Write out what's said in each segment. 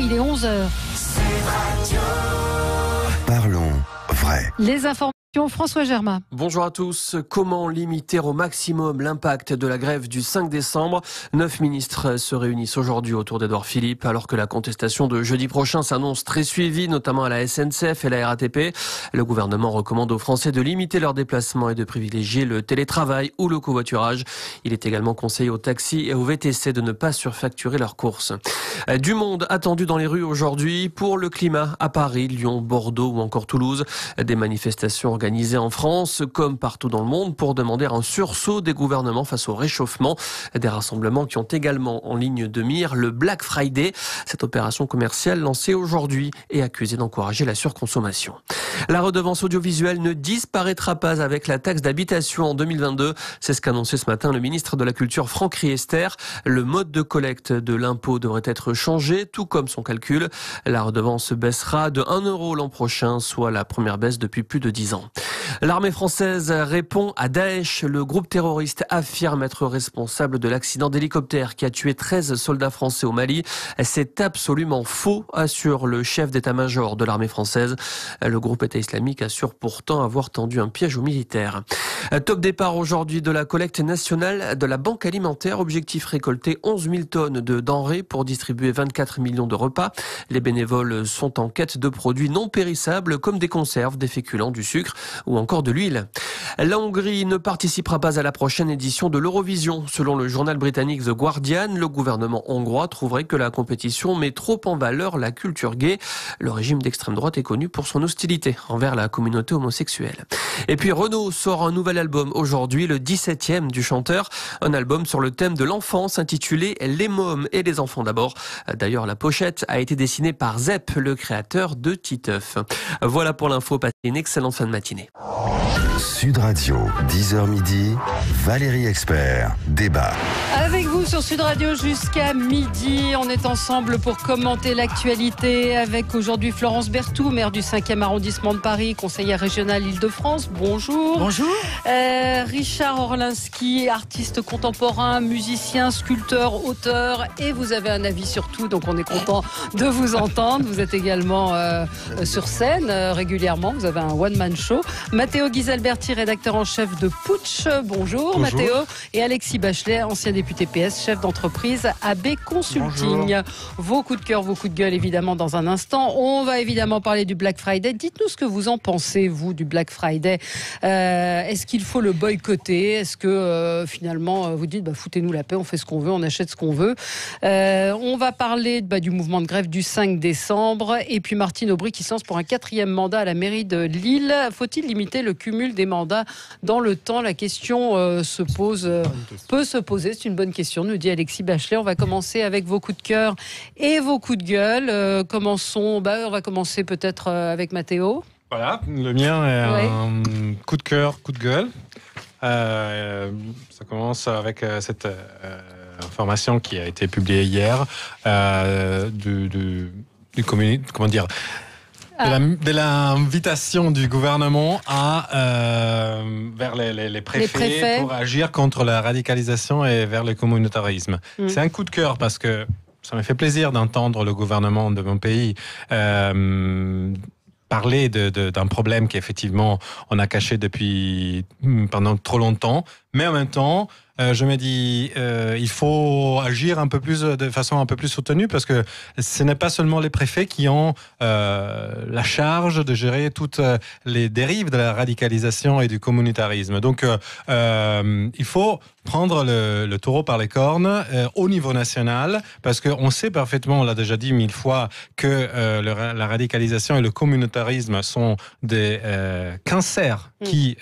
il est 11h. Parlons vrai. Les informations, François Germain. Bonjour à tous. Comment limiter au maximum l'impact de la grève du 5 décembre ? 9 ministres se réunissent aujourd'hui autour d'Édouard Philippe, alors que la contestation de jeudi prochain s'annonce très suivie, notamment à la SNCF et la RATP. Le gouvernement recommande aux Français de limiter leurs déplacements et de privilégier le télétravail ou le covoiturage. Il est également conseillé aux taxis et aux VTC de ne pas surfacturer leurs courses. Du monde attendu dans les rues aujourd'hui pour le climat à Paris, Lyon, Bordeaux ou encore Toulouse. Des manifestations organisées en France comme partout dans le monde pour demander un sursaut des gouvernements face au réchauffement. Des rassemblements qui ont également en ligne de mire le Black Friday, cette opération commerciale lancée aujourd'hui et accusée d'encourager la surconsommation. La redevance audiovisuelle ne disparaîtra pas avec la taxe d'habitation en 2022. C'est ce qu'annonçait ce matin le ministre de la Culture Franck Riester. Le mode de collecte de l'impôt devrait être changé, tout comme son calcul. La redevance baissera de 1 € l'an prochain, soit la première baisse depuis plus de 10 ans. L'armée française répond à Daesh. Le groupe terroriste affirme être responsable de l'accident d'hélicoptère qui a tué 13 soldats français au Mali. C'est absolument faux, assure le chef d'état-major de l'armée française. Le groupe État islamique assure pourtant avoir tendu un piège aux militaires. Top départ aujourd'hui de la collecte nationale de la Banque alimentaire. Objectif récolter 11 000 tonnes de denrées pour distribuer 24 millions de repas. Les bénévoles sont en quête de produits non périssables comme des conserves, des féculents, du sucre ou encore de l'huile. La Hongrie ne participera pas à la prochaine édition de l'Eurovision. Selon le journal britannique The Guardian, le gouvernement hongrois trouverait que la compétition met trop en valeur la culture gay. Le régime d'extrême droite est connu pour son hostilité envers la communauté homosexuelle. Et puis Renaud sort un nouvel album aujourd'hui, le 17e du chanteur. Un album sur le thème de l'enfance intitulé Les mômes et les enfants d'abord. D'ailleurs, la pochette a été dessinée par Zep, le créateur de Titeuf. Voilà pour l'info, passez une excellente fin de matinée. Sud Radio, 10h midi, Valérie Expert, débat. Avec vous sur Sud Radio jusqu'à midi, on est ensemble pour commenter l'actualité avec aujourd'hui Florence Berthoud, maire du 5e arrondissement de Paris, conseillère régionale Île-de-France. Bonjour. Bonjour. Richard Orlinski, artiste contemporain, musicien, sculpteur, auteur, et vous avez un avis sur tout, donc on est content de vous entendre. Vous êtes également sur scène régulièrement, vous avez un one-man show. Matteo Ghisalberti, rédacteur en chef de Putsch. Bonjour Matteo. Et Alexis Bachelet, ancien député PS, chef d'entreprise AB Consulting. Bonjour. Vos coups de cœur, vos coups de gueule évidemment dans un instant. On va évidemment parler du Black Friday. Dites-nous ce que vous en pensez, vous, du Black Friday. Est-ce qu'il faut le boycotter ? Est-ce que finalement vous dites foutez-nous la paix, on fait ce qu'on veut, on achète ce qu'on veut. On va parler du mouvement de grève du 5 décembre. Et puis Martine Aubry qui se lance pour un 4e mandat à la mairie de Lille. Faut-il limiter le cumul des mandats dans le temps ? La question peut se poser. C'est une bonne question, nous dit Alexis Bachelet. On va commencer avec vos coups de cœur et vos coups de gueule. On va commencer peut-être avec Matteo. Voilà, le mien est un coup de cœur, coup de gueule. Ça commence avec cette information qui a été publiée hier du communiqué, comment dire, de l'invitation du gouvernement vers les préfets pour agir contre la radicalisation et vers le communautarisme. C'est un coup de cœur parce que ça me fait plaisir d'entendre le gouvernement de mon pays parler d'un problème qu'effectivement on a caché pendant trop longtemps, mais en même temps je me dis il faut agir de façon un peu plus soutenue parce que ce n'est pas seulement les préfets qui ont la charge de gérer toutes les dérives de la radicalisation et du communautarisme. Donc il faut prendre le taureau par les cornes au niveau national parce qu'on sait parfaitement, on l'a déjà dit 1000 fois, que la radicalisation et le communautarisme sont des cancers qui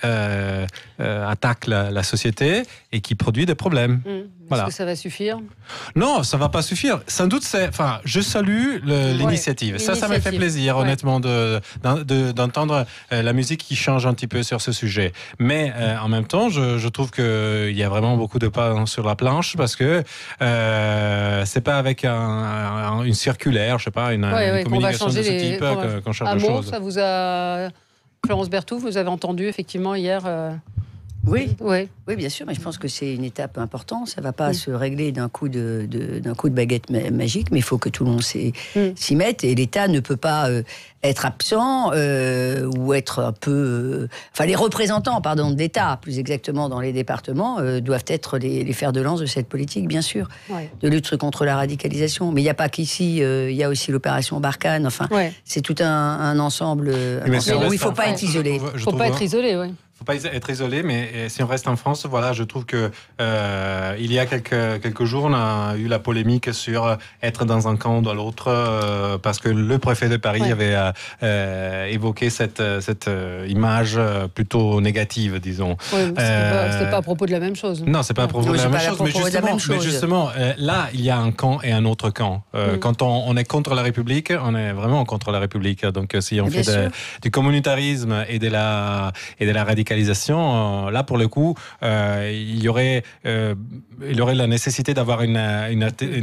attaquent la société et qui produit des problèmes. Voilà. Est-ce que ça va suffire ? Non, ça va pas suffire. Sans doute, je salue l'initiative. Ça me fait plaisir, honnêtement, d'entendre la musique qui change un petit peu sur ce sujet. Mais en même temps, je trouve qu'il y a vraiment beaucoup de pain sur la planche parce que c'est pas avec une circulaire, je sais pas, une communication de ce type qu'on change les choses. Ça vous a... Florence Berthoud, vous avez entendu effectivement hier Oui. Ouais. Oui, bien sûr, mais je pense que c'est une étape importante. Ça ne va pas se régler d'un coup de baguette magique, mais il faut que tout le monde s'y mette. Et l'État ne peut pas être absent ou être un peu... Enfin, les représentants, de l'État, plus exactement dans les départements, doivent être les fers de lance de cette politique, bien sûr, de lutte contre la radicalisation. Mais il n'y a pas qu'ici, il y a aussi l'opération Barkhane. Enfin, c'est tout un ensemble où il ne faut pas être isolé. Il ne faut pas être isolé, oui. Faut pas être isolé, mais si on reste en France, voilà, je trouve que il y a quelques jours, on a eu la polémique sur être dans un camp ou dans l'autre, parce que le préfet de Paris avait évoqué cette image plutôt négative, disons. Oui, c'était pas à propos de la même chose. Non, c'est pas à propos de la même chose. Mais justement, là, il y a un camp et un autre camp. Quand on est contre la République, on est vraiment contre la République. Donc, si on fait du communautarisme et de la radicalisation, là pour le coup, il y aurait la nécessité d'avoir une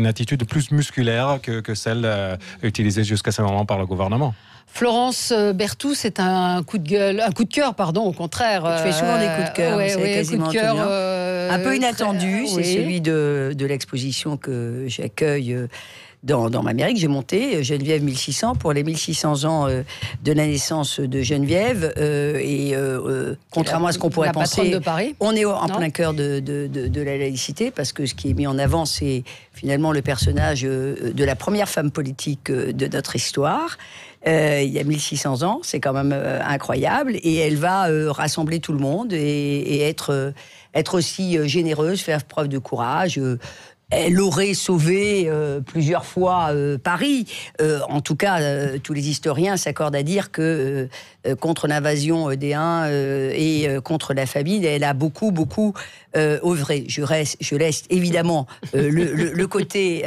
attitude plus musculaire que celle utilisée jusqu'à ce moment par le gouvernement. Florence Berthoud, c'est un coup de cœur, au contraire. Tu fais souvent des coups de cœur, c'est quasiment coup de cœur, un peu inattendu, c'est celui de l'exposition que j'accueille dans ma mairie que j'ai montée, Geneviève 1600, pour les 1600 ans de la naissance de Geneviève. Contrairement à ce qu'on pourrait penser, de Paris. On est en plein cœur de la laïcité, parce que ce qui est mis en avant, c'est finalement le personnage de la première femme politique de notre histoire. Il y a 1600 ans, c'est quand même incroyable, et elle va rassembler tout le monde et être aussi généreuse, faire preuve de courage. Elle aurait sauvé plusieurs fois Paris. En tout cas, tous les historiens s'accordent à dire que contre l'invasion des Huns et contre la famine, elle a beaucoup œuvré. Je laisse évidemment le côté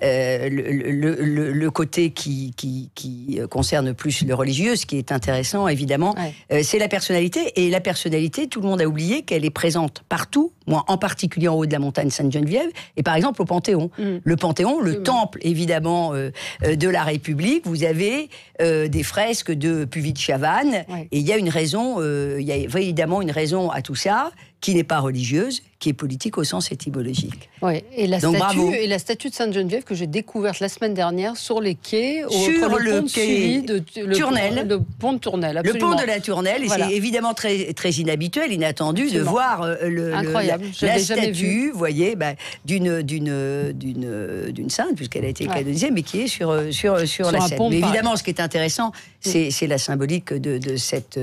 le côté qui concerne plus le religieux. Ce qui est intéressant, évidemment, c'est la personnalité. Et la personnalité, tout le monde a oublié qu'elle est présente partout. Moi, en particulier en haut de la montagne Sainte-Geneviève, et par exemple au Panthéon. Le Panthéon, le temple, évidemment, de la République. Vous avez des fresques de Puvis de Chavannes, et il y a une raison, il y a évidemment une raison à tout ça, qui n'est pas religieuse, qui est politique au sens étymologique. Oui, et la statue de Sainte-Geneviève que j'ai découverte la semaine dernière sur les quais, sur le quai Tournelle. Le pont de Tournelle, absolument. Le pont de la Tournelle, et c'est évidemment très, très inhabituel, inattendu de voir la statue, vous voyez, d'une sainte, puisqu'elle a été canonisée, mais qui est sur la Seine. Mais évidemment, ce qui est intéressant, c'est la symbolique de cette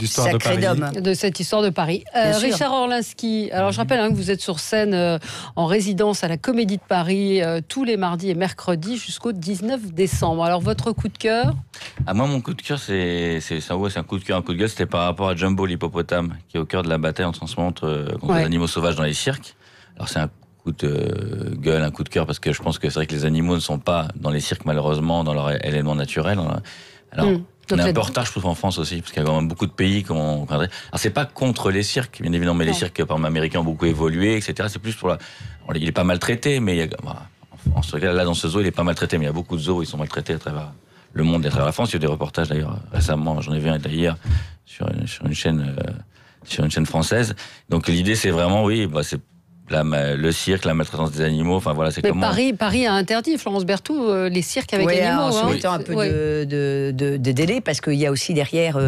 sacré d'homme. De cette histoire de Paris. Richard Orlinski, alors je rappelle que vous êtes sur scène en résidence à la Comédie de Paris tous les mardis et mercredis jusqu'au 19 décembre. Alors votre coup de cœur ? Moi, mon coup de cœur, c'est un coup de cœur, un coup de gueule, c'était par rapport à Jumbo l'hippopotame, qui est au cœur de la bataille en ce moment contre les animaux sauvages dans les cirques. Alors c'est un coup de gueule, un coup de cœur, parce que je pense que c'est vrai que les animaux ne sont pas dans les cirques, malheureusement, dans leur élément naturel. Alors, on est un peu en retard, je trouve, en France aussi, parce qu'il y a quand même beaucoup de pays qui ont... Alors, c'est pas contre les cirques, bien évidemment, mais les cirques, par exemple, américains ont beaucoup évolué, etc. C'est plus pour il est pas maltraité, mais il y a... En ce cas, là, dans ce zoo, il est pas maltraité, mais il y a beaucoup de zoos, ils sont maltraités à travers le monde et à travers la France. Il y a eu des reportages, d'ailleurs, récemment, j'en ai vu un d'ailleurs, sur une chaîne française. Donc, l'idée, c'est vraiment, c'est le cirque, la maltraitance des animaux, enfin voilà, c'est comment... Paris a interdit, Florence Berthoud, les cirques avec animaux. En souhaitant un peu de délai, parce qu'il y a aussi derrière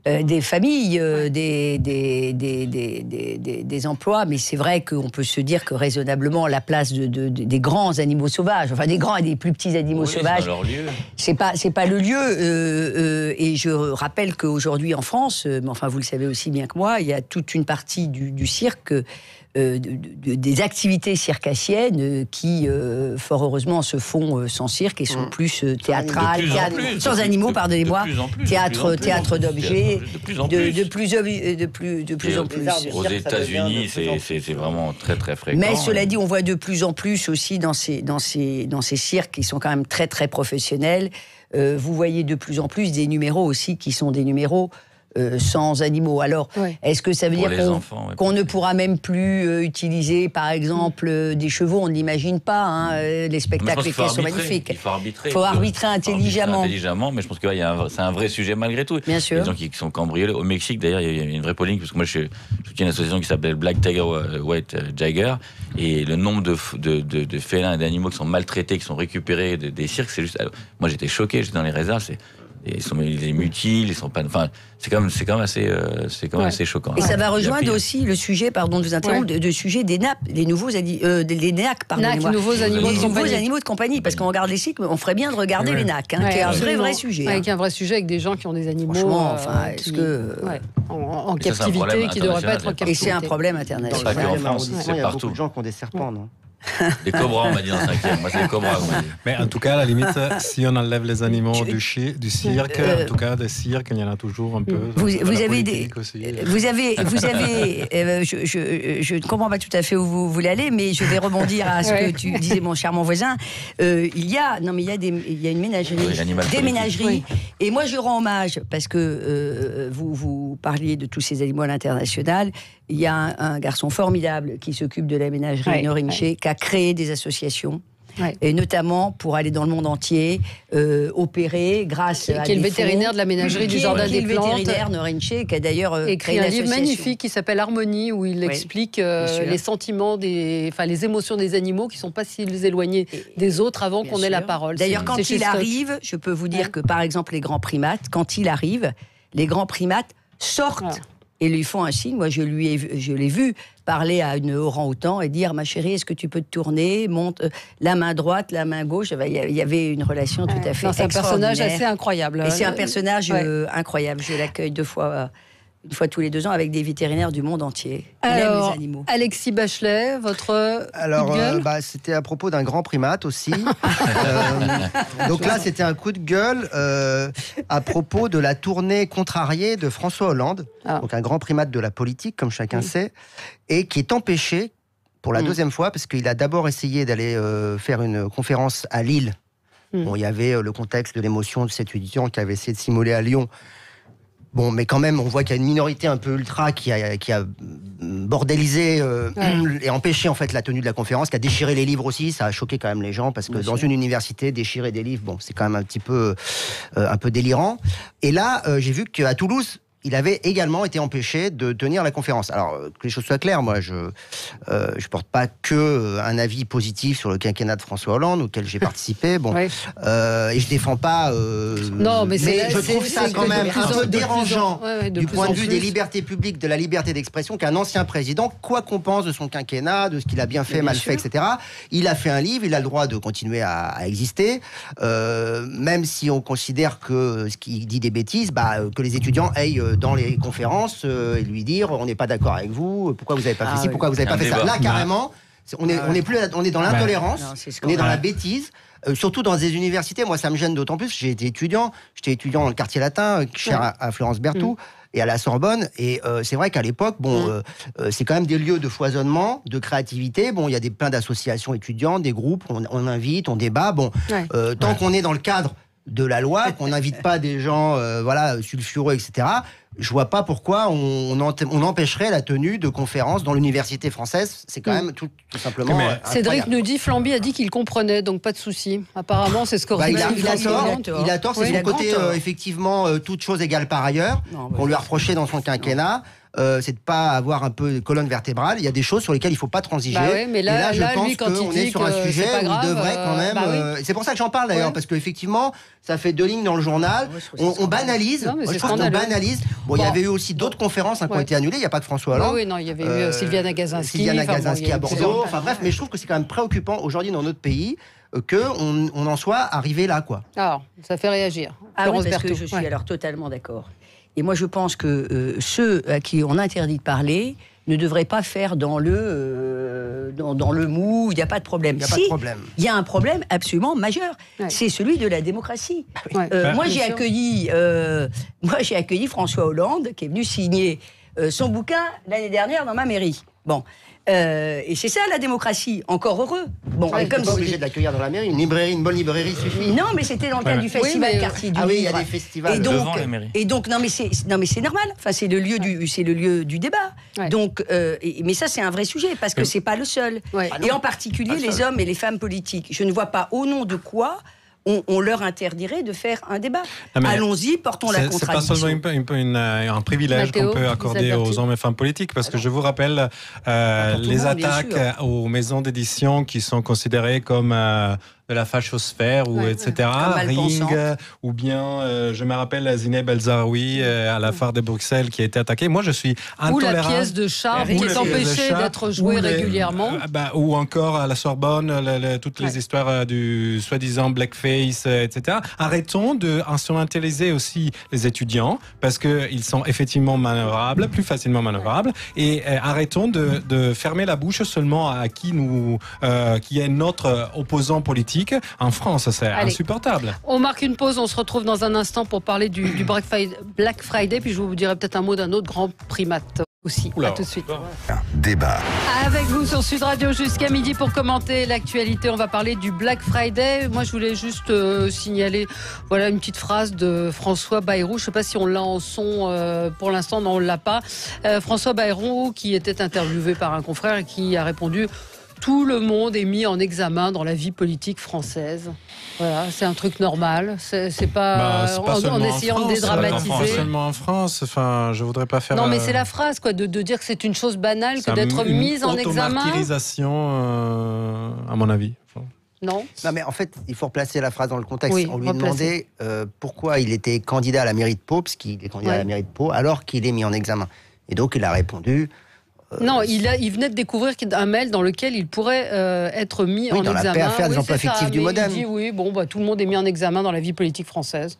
des familles, des emplois, mais c'est vrai qu'on peut se dire que raisonnablement, la place des grands animaux sauvages, enfin des grands et des plus petits animaux sauvages, c'est pas le lieu. Et je rappelle qu'aujourd'hui en France, mais enfin vous le savez aussi bien que moi, il y a toute une partie du cirque, des activités circassiennes qui, fort heureusement, se font sans cirque et sont plus théâtrales, sans animaux, pardonnez-moi, théâtre d'objets, de plus en plus. Aux États-Unis, c'est vraiment très très fréquent. Mais cela dit, on voit de plus en plus aussi dans ces cirques qui sont quand même très très professionnels. Vous voyez de plus en plus des numéros aussi qui sont des numéros sans animaux. Alors, est-ce que ça veut dire qu'on ne pourra même plus utiliser, par exemple, des chevaux? On ne l'imagine pas. Hein, les spectacles sont magnifiques. Il faut arbitrer intelligemment. Mais je pense que c'est un vrai sujet malgré tout. Bien sûr. Les gens qui sont cambriolés. Au Mexique, d'ailleurs, il y a une vraie polémique, parce que moi, je soutiens une association qui s'appelle Black Tiger, White Jagger, et le nombre de félins et d'animaux qui sont maltraités, qui sont récupérés des cirques, c'est juste... Moi, j'étais choqué, j'étais dans les réserves, ils les mutilent, ils sont pas... Enfin, c'est quand même assez choquant. Et ça va rejoindre aussi le sujet, pardon de vous interrompre, le sujet des nappes, les nouveaux les NAC, pardonnez-moi. Les nouveaux animaux de compagnie. Parce qu'on regarde les cycles, on ferait bien de regarder les NAC, qui est un vrai sujet. Avec un vrai sujet, avec des gens qui ont des animaux en captivité, qui ne devraient pas être en captivité. Et c'est un problème international. C'est pas qu'en France, c'est partout. Il y a beaucoup de gens qui ont des serpents, non? Des cobras, on m'a dit dans le 5e. Moi, c'est les cobras. Mais en tout cas, à la limite, si on enlève les animaux du cirque, en tout cas, des cirques, il y en a toujours un peu. Vous avez je ne comprends pas tout à fait où vous voulez aller, mais je vais rebondir à ce que tu disais, mon charmant voisin. Il y a une ménagerie, des ménageries. Et moi, je rends hommage, parce que vous parliez de tous ces animaux à l'international. Il y a un garçon formidable qui s'occupe de la ménagerie Norinché, qui a créé des associations, et notamment pour aller dans le monde entier, opérer grâce à qui est le vétérinaire de la ménagerie du Jardin des Plantes. Le vétérinaire Norinché, qui a d'ailleurs écrit un livre magnifique qui s'appelle Harmonie, où il explique les sentiments, les émotions des animaux qui ne sont pas si éloignés des autres avant qu'on ait la parole. D'ailleurs, quand il arrive, je peux vous dire que, par exemple, les grands primates, quand il arrive, les grands primates sortent et lui font un signe. Moi, je l'ai vu parler à une orang-outan et dire « Ma chérie, est-ce que tu peux te tourner ? Monte la main droite, la main gauche. » Il y avait une relation tout à fait extraordinaire. C'est un personnage assez incroyable. Et c'est un personnage incroyable. Je l'accueille une fois tous les 2 ans avec des vétérinaires du monde entier. Il aime les animaux. Alexis Bachelet, votre coup de gueule ? C'était à propos d'un grand primate aussi. Donc là, c'était un coup de gueule à propos de la tournée contrariée de François Hollande, donc un grand primate de la politique, comme chacun sait, et qui est empêché pour la 2e fois, parce qu'il a d'abord essayé d'aller faire une conférence à Lille. Bon, il y avait le contexte de l'émotion de cet étudiant qui avait essayé de s'immoler à Lyon. Bon, mais quand même, on voit qu'il y a une minorité un peu ultra qui a bordélisé et empêché en fait la tenue de la conférence, qui a déchiré les livres aussi. Ça a choqué quand même les gens, parce que dans une université, déchirer des livres, bon, c'est quand même un petit peu délirant. Et là, j'ai vu qu'à Toulouse, il avait également été empêché de tenir la conférence. Alors, que les choses soient claires, moi, je porte pas que un avis positif sur le quinquennat de François Hollande, auquel j'ai participé. Bon, et je défends pas. Non, mais je trouve ça quand même un peu dérangeant du point de vue des libertés publiques, de la liberté d'expression, qu'un ancien président, quoi qu'on pense de son quinquennat, de ce qu'il a bien fait, mal fait, etc., il a fait un livre, il a le droit de continuer à exister, même si on considère que ce qu'il dit des bêtises, que les étudiants aillent dans les conférences et lui dire on n'est pas d'accord avec vous, pourquoi vous n'avez pas fait ci, pourquoi vous n'avez pas fait ça. Là, carrément, on est dans l'intolérance, on est dans la bêtise. Surtout dans des universités, moi ça me gêne d'autant plus. J'étais étudiant dans le quartier latin, cher à Florence Berthoud, et à la Sorbonne. Et c'est vrai qu'à l'époque, c'est quand même des lieux de foisonnement, de créativité. Bon, il y a plein d'associations étudiantes, des groupes, on invite, on débat. Tant qu'on est dans le cadre de la loi, qu'on n'invite pas des gens sulfureux, etc., je vois pas pourquoi on empêcherait la tenue de conférences dans l'université française. C'est quand même tout simplement Cédric nous dit, Flamby a dit qu'il comprenait, donc pas de souci. Apparemment, c'est ce que il a tort, c'est son côté, effectivement, toute chose égale par ailleurs, qu'on lui a reproché dans son quinquennat. C'est de pas avoir un peu de colonne vertébrale. Il y a des choses sur lesquelles il faut pas transiger. Mais là, je pense qu'on est sur un sujet où il devrait quand même. C'est pour ça que j'en parle d'ailleurs, parce qu'effectivement, ça fait 2 lignes dans le journal. On banalise. Moi, je trouve qu'on banalise. Bon, il y avait eu aussi d'autres conféronnes qui ont été annulées. Il n'y a pas que François Hollande. Oui, non, il y avait eu Sylviane Agacinski à Bordeaux. Enfin bref, mais je trouve que c'est quand même préoccupant aujourd'hui dans notre pays qu'on en soit arrivé là, quoi. Alors, ça fait réagir. Parce que je suis alors totalement d'accord. Et moi, je pense que ceux à qui on interdit de parler ne devraient pas faire dans le mou. Il n'y a pas de problème. Il y a un problème absolument majeur. C'est celui de la démocratie. Moi, j'ai accueilli François Hollande, qui est venu signer son bouquin l'année dernière dans ma mairie. Bon. Et c'est ça la démocratie, encore heureux. Bon, On n'est pas obligé de l'accueillir dans la mairie, une bonne librairie suffit. Non, mais c'était dans le cadre du festival quartier du livre. Il y a des festivals devant la mairie. Et donc, non, mais c'est normal. Enfin, c'est le lieu du débat. Ouais. Donc, mais ça, c'est un vrai sujet parce que c'est pas le seul. Ouais. Et en particulier les hommes et les femmes politiques. Je ne vois pas au nom de quoi on leur interdirait de faire un débat. Allons-y, portons la contradiction. C'est pas seulement un privilège Mathéo, qu'on peut accorder aux hommes et femmes politiques, parce que je vous rappelle les attaques aux maisons d'édition qui sont considérées comme de la fachosphère, etc. Ring, ou bien, je me rappelle Zineb El Zaroui à la phare de Bruxelles qui a été attaquée. Moi, je suis intolérant. Ou la pièce de Charles qui est empêchée d'être jouée régulièrement. Ou encore à la Sorbonne, toutes les histoires du soi-disant blackface, etc. Arrêtons d'instrumentaliser aussi les étudiants, parce qu'ils sont effectivement manœuvrables, plus facilement manœuvrables, et arrêtons de fermer la bouche seulement à qui est notre opposant politique. En France, c'est insupportable. On marque une pause, on se retrouve dans un instant pour parler du Black Friday, puis je vous dirai peut-être un mot d'un autre grand primate aussi. À tout de suite. Débat. Avec vous sur Sud Radio jusqu'à midi pour commenter l'actualité. On va parler du Black Friday. Moi, je voulais juste signaler une petite phrase de François Bayrou. Je ne sais pas si on l'a en son pour l'instant. Non, on ne l'a pas. François Bayrou qui était interviewé par un confrère et qui a répondu: tout le monde est mis en examen dans la vie politique française. Voilà, c'est un truc normal. C'est pas en essayant de dédramatiser. Pas seulement en France. Enfin, je voudrais pas faire. Non, mais c'est la phrase, de dire que c'est une chose banale que d'être mise en examen. Auto-martyrisation, à mon avis. Non, mais en fait, il faut replacer la phrase dans le contexte. Oui, on lui demandait pourquoi il était candidat à la mairie de Pau, parce qu'il est candidat à la mairie de Pau, alors qu'il est mis en examen. Et donc, il a répondu... Non, il venait de découvrir un mail dans lequel il pourrait être mis en examen. Dans l'affaire des emplois fictifs du Modem. Il dit tout le monde est mis en examen dans la vie politique française.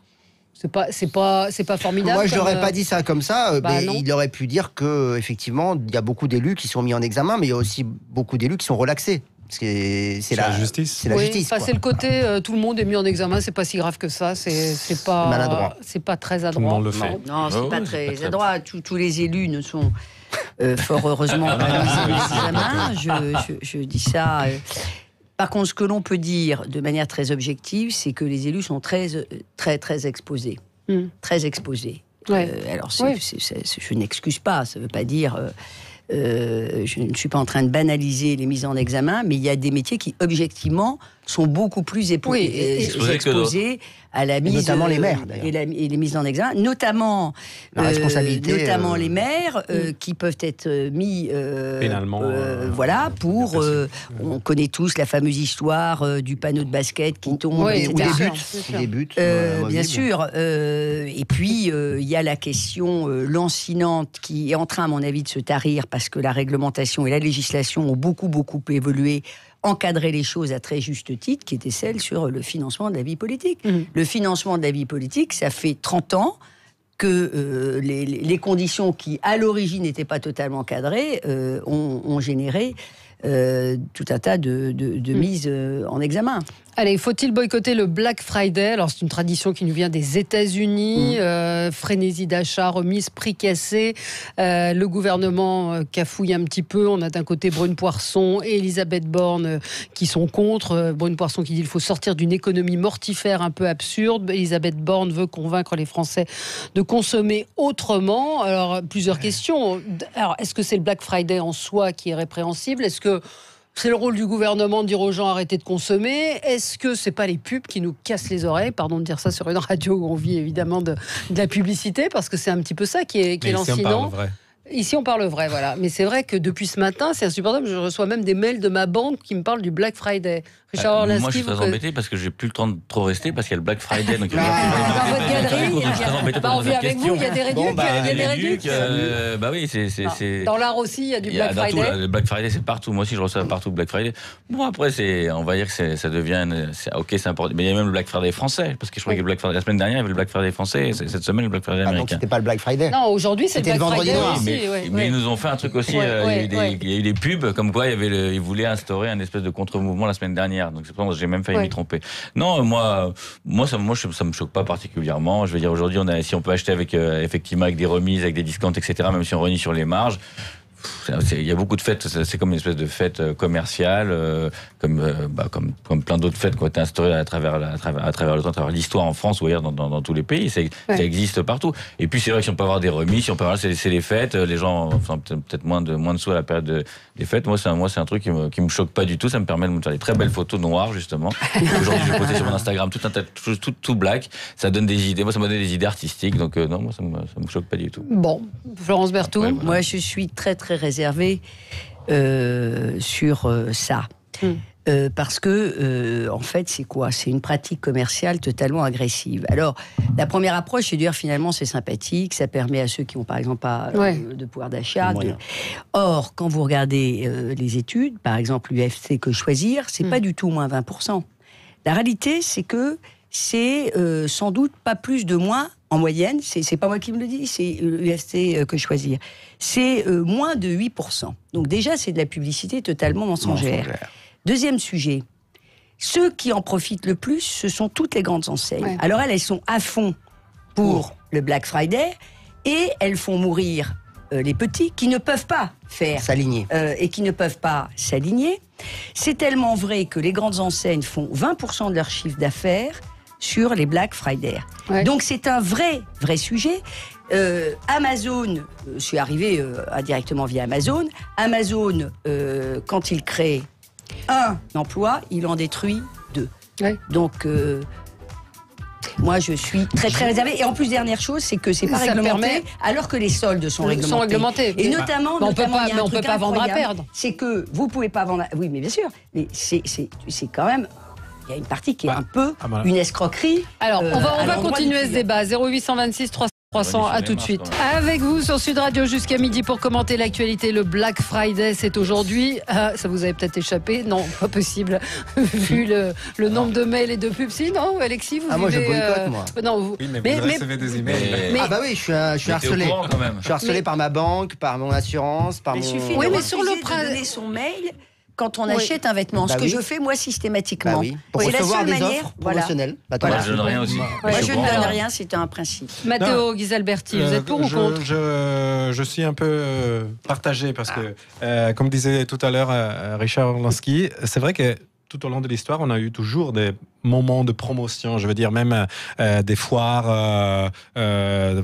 C'est pas formidable. Moi, je n'aurais pas dit ça comme ça. Mais il aurait pu dire que effectivement, il y a beaucoup d'élus qui sont mis en examen, mais il y a aussi beaucoup d'élus qui sont relaxés. Parce que c'est la justice. C'est la justice. C'est le côté tout le monde est mis en examen. C'est pas si grave que ça. C'est pas maladroit. C'est pas très adroit. Tout le monde le fait. Non, c'est pas très adroit. Tous les élus ne sont fort heureusement pas mis en examen. Je dis ça. Par contre, ce que l'on peut dire de manière très objective, c'est que les élus sont très exposés. Très exposés. Alors, je n'excuse pas. Ça ne veut pas dire... je ne suis pas en train de banaliser les mises en examen, mais il y a des métiers qui, objectivement, sont beaucoup plus exposés à la mise... Notamment les maires, d'ailleurs. Et les mises en examen, notamment... La responsabilité... Notamment les maires, qui peuvent être mis... pénalement. Pour... on connaît tous la fameuse histoire du panneau de basket qui tombe... des buts. Bien sûr. Et puis, il y a la question lancinante qui est en train, à mon avis, de se tarir parce que la réglementation et la législation ont beaucoup évolué, encadrer les choses à très juste titre, qui était celle sur le financement de la vie politique. Le financement de la vie politique, ça fait 30 ans que les conditions qui, à l'origine, n'étaient pas totalement cadrées, ont généré tout un tas de mises en examen. Allez, faut-il boycotter le Black Friday? Alors, c'est une tradition qui nous vient des États-Unis. Frénésie d'achat, remise, prix cassé. Le gouvernement cafouille un petit peu. On a d'un côté Brune Poirson et Elisabeth Borne qui sont contre. Brune Poirson qui dit qu'il faut sortir d'une économie mortifère un peu absurde. Elisabeth Borne veut convaincre les Français de consommer autrement. Alors, plusieurs questions. Alors, est-ce que c'est le Black Friday en soi qui est répréhensible? Est-ce que c'est le rôle du gouvernement de dire aux gens arrêtez de consommer? Est-ce que c'est pas les pubs qui nous cassent les oreilles? Pardon de dire ça sur une radio où on vit évidemment de la publicité, parce que c'est un petit peu ça qui est lancinant. Ici, on parle vrai, voilà. Mais c'est vrai que depuis ce matin, c'est insupportable. Je reçois même des mails de ma banque qui me parlent du Black Friday. Richard Orlinski, moi, je suis très embêté parce que j'ai plus le temps de trop rester parce qu'il y a le Black Friday. Donc dans votre galerie, on vit avec vous, il y a des réducs. Bah oui, c'est. Dans l'art aussi, il y a du Black Friday. Le Black Friday, c'est partout. Moi aussi, je reçois partout le Black Friday. Bon, après, on va dire que ça devient. Ok, c'est important. Mais il y a même le Black Friday français. Parce que je crois que le Black Friday, la semaine dernière, il y avait le Black Friday français. Cette semaine, le Black Friday américain. Donc, c'était pas le Black Friday. Non, aujourd'hui, c'est le Black Friday aussi. Mais ils nous ont fait un truc aussi. Il y a eu des pubs comme quoi ils voulaient instaurer un espèce de contre-mouvement la semaine dernière. Donc, c'est pour ça que j'ai même failli m'y tromper. Non, moi, ça me choque pas particulièrement. Je veux dire, aujourd'hui, si on peut acheter effectivement avec des remises, avec des discounts, etc., même si on renie sur les marges, il y a beaucoup de fêtes, c'est comme une espèce de fête commerciale, comme plein d'autres fêtes qui ont été instaurées à travers le temps, à travers l'histoire en France ou ailleurs dans tous les pays. Ça existe partout. Et puis c'est vrai que si on peut avoir des remises, si on peut avoir, c'est les fêtes, les gens, enfin, peut-être moins de sous à la période des fêtes. Moi, c'est un truc qui me choque pas du tout. Ça me permet de me faire des très belles photos noires, justement. Aujourd'hui, j'ai posté sur mon Instagram tout black. Ça donne des idées. Moi, ça m'a donné des idées artistiques. Donc non, moi, ça me choque pas du tout. Bon, Florence Berthoud. Ouais, voilà. Moi, je suis très très réservée sur ça. Parce que, en fait, c'est quoi ? C'est une pratique commerciale totalement agressive. Alors, la première approche, c'est de dire finalement c'est sympathique, ça permet à ceux qui ont par exemple pas de pouvoir d'achat. Or, quand vous regardez les études, par exemple l'UFC Que Choisir, c'est pas du tout moins 20%. La réalité, c'est que c'est sans doute pas plus de moins en moyenne, c'est pas moi qui me le dis, c'est l'UFC Que Choisir. C'est moins de 8%. Donc déjà, c'est de la publicité totalement mensongère. Deuxième sujet, ceux qui en profitent le plus, ce sont toutes les grandes enseignes. Ouais. Alors elles sont à fond pour le Black Friday et elles font mourir les petits qui ne peuvent pas s'aligner et qui ne peuvent pas s'aligner. C'est tellement vrai que les grandes enseignes font 20% de leur chiffre d'affaires sur les Black Friday. Ouais. Donc c'est un vrai sujet. Amazon, je suis arrivée indirectement via Amazon. Amazon, quand il crée un emploi, il en détruit 2. Ouais. Donc, moi, je suis très très réservée. Et en plus, dernière chose, c'est que c'est pas réglementé, alors que les soldes sont réglementés. Et notamment, on peut pas vendre à perdre. C'est que vous pouvez pas vendre. Oui, mais bien sûr. Mais c'est quand même. Il y a une partie qui est un peu une escroquerie. Alors, on va continuer ce débat. 0826 300, à tout de suite. Avec vous sur Sud Radio jusqu'à midi pour commenter l'actualité. Le Black Friday, c'est aujourd'hui. Ça vous avait peut-être échappé. Non, pas possible. Vu le nombre de mails et de pubs. Si, non, Alexis, vous moi, je boycotte, moi. Non, oui, mais vous recevez des emails. Ah bah oui, je suis harcelé. Quand même. Je suis harcelé par ma banque, par mon assurance, par mon... Oui, mais sur le donner son mail... Quand on achète un vêtement, ce que je fais moi systématiquement. Pour recevoir des offres promotionnelles. Moi, je donne rien aussi. Moi, je ne donne rien, c'est un principe. Matteo Ghisalberti, vous êtes pour ou contre ? Je suis un peu partagé parce que, comme disait tout à l'heure Richard Orlinski, c'est vrai que tout au long de l'histoire, on a eu toujours des moments de promotion. Je veux dire, même des foires